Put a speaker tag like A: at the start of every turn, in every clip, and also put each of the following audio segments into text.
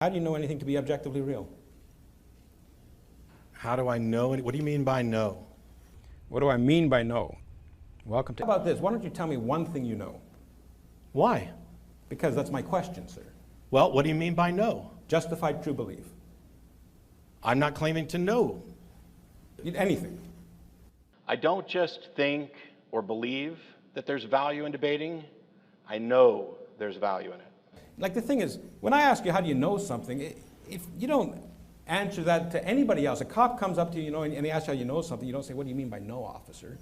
A: How do you know anything to be objectively real?
B: How do I know? What do you mean by know?
A: What do I mean by know? Welcome to... How about this? Why don't you tell me one thing you know?
B: Why?
A: Because that's my question, sir.
B: Well, what do you mean by know?
A: Justified true belief.
B: I'm not claiming to know.
A: Anything.
B: I don't just think or believe that there's value in debating. I know there's value in it.
A: Like, the thing is, when I ask you how do you know something, if you don't answer that to anybody else, a cop comes up to you, and they ask you how you know something, you don't say, what do you mean by know, officer?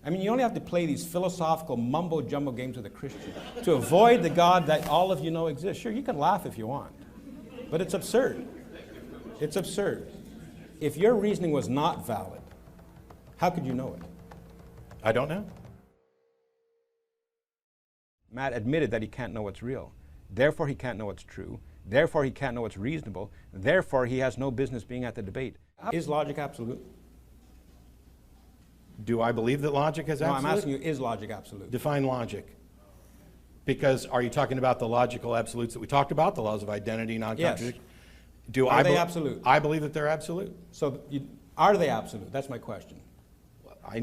A: I mean, you only have to play these philosophical mumbo-jumbo games with a Christian to avoid the God that all of you know exists. Sure, you can laugh if you want, but it's absurd. It's absurd. If your reasoning was not valid, how could you know it?
B: I don't know.
A: Matt admitted that he can't know what's real. Therefore, he can't know what's true. Therefore, he can't know what's reasonable. Therefore, he has no business being at the debate. Is logic absolute?
B: Do I believe that logic is absolute?
A: No, I'm asking you, is logic absolute?
B: Define logic. Because are you talking about the logical absolutes that we talked about, the laws of identity, non-contradiction?
A: Yes. Are they absolute?
B: I believe that they're absolute.
A: So, are they absolute? That's my question.
B: Are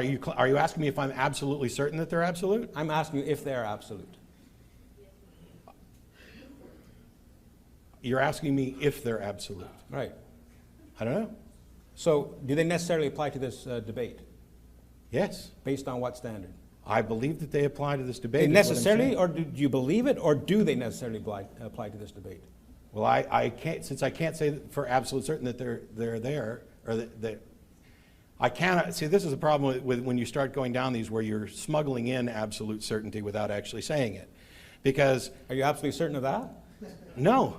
B: you asking me if I'm absolutely certain that they're absolute?
A: I'm asking you if they're absolute.
B: You're asking me if they're absolute.
A: Right.
B: I don't know.
A: So, do they necessarily apply to this debate?
B: Yes.
A: Based on what standard?
B: I believe that they apply to this debate.
A: They necessarily, or do you believe it, or do they necessarily apply to this debate?
B: Well, I can't, since I can't say for absolute certain that they're there, or that I cannot, see, this is a problem with when you start going down these where you're smuggling in absolute certainty without actually saying it. Because...
A: Are you absolutely certain of that?
B: No.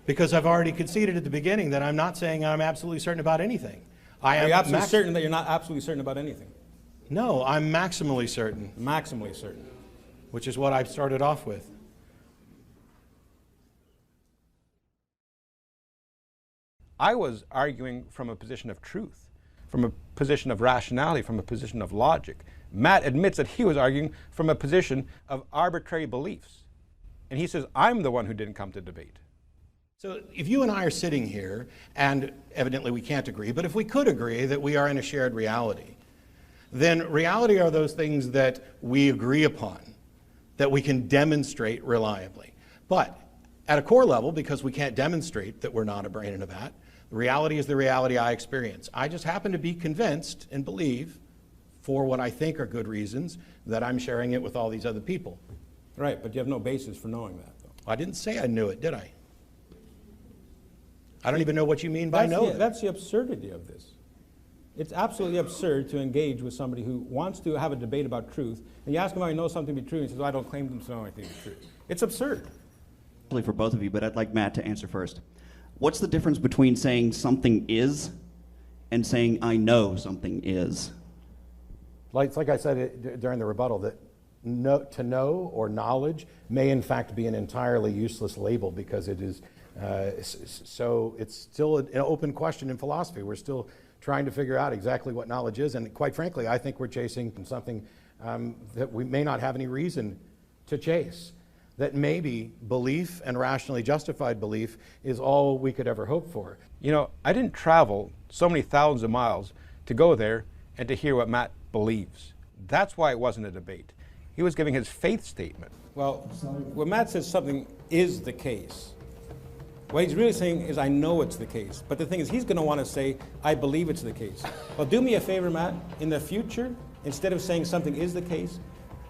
B: Because I've already conceded at the beginning that I'm not saying I'm absolutely certain about anything.
A: Are you absolutely certain that you're not absolutely certain about anything?
B: No, I'm maximally certain.
A: Maximally certain.
B: Which is what I started off with.
A: I was arguing from a position of truth, from a position of rationality, from a position of logic. Matt admits that he was arguing from a position of arbitrary beliefs. And he says, I'm the one who didn't come to debate.
B: So if you and I are sitting here, and evidently we can't agree, but if we could agree that we are in a shared reality, then reality are those things that we agree upon, that we can demonstrate reliably. But at a core level, because we can't demonstrate that we're not a brain and a vat, reality is the reality I experience. I just happen to be convinced and believe, for what I think are good reasons, that I'm sharing it with all these other people.
A: Right, but you have no basis for knowing that, though.
B: I didn't say I knew it, did I? I don't even know what you mean by know it.
A: That's the absurdity of this. It's absolutely absurd to engage with somebody who wants to have a debate about truth, and you ask him how he knows something to be true, and he says, well, I don't claim to know anything to be true. It's absurd.
C: For both of you, but I'd like Matt to answer first. What's the difference between saying something is and saying I know something is?
B: Like I said during the rebuttal, that to know or knowledge may in fact be an entirely useless label because it is, so it's still an open question in philosophy. We're still trying to figure out exactly what knowledge is, and quite frankly, I think we're chasing something that we may not have any reason to chase. That maybe belief and rationally justified belief is all we could ever hope for.
A: You know, I didn't travel so many thousands of miles to go there and to hear what Matt believes. That's why it wasn't a debate. He was giving his faith statement. Well, when Matt says something is the case, what he's really saying is, I know it's the case. But the thing is, he's going to want to say, I believe it's the case. Well, do me a favor, Matt. In the future, instead of saying something is the case,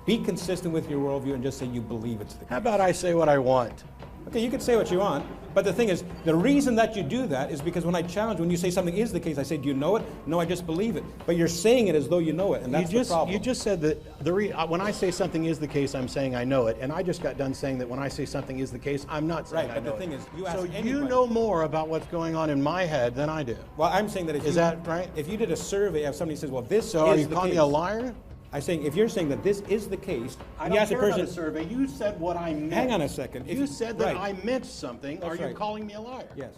A: be consistent with your worldview and just say you believe it's the case.
B: How about I say what I want?
A: Okay, you can say what you want, but the thing is, the reason that you do that is because when I challenge, when you say something is the case, I say, do you know it? No, I just believe it. But you're saying it as though you know it, and that's the problem.
B: You just said that when I say something is the case, I'm saying I know it, and I just got done saying that when I say something is the case, I'm not saying I know it.
A: Right, but the thing is, you ask anybody.
B: So you know more about what's going on in my head than I do.
A: Well, I'm saying that if
B: Is that right?
A: If you did a survey of somebody who says, well, this is the case.
B: So are you calling me a liar?
A: I'm saying, if you're saying that this is the case,
B: I
A: and
B: don't
A: you ask
B: care
A: a person,
B: about a survey. You said what I meant.
A: hang on a second.
B: You said that
A: right.
B: I meant something.
A: That's
B: Are you
A: right.
B: calling me a liar?
A: Yes.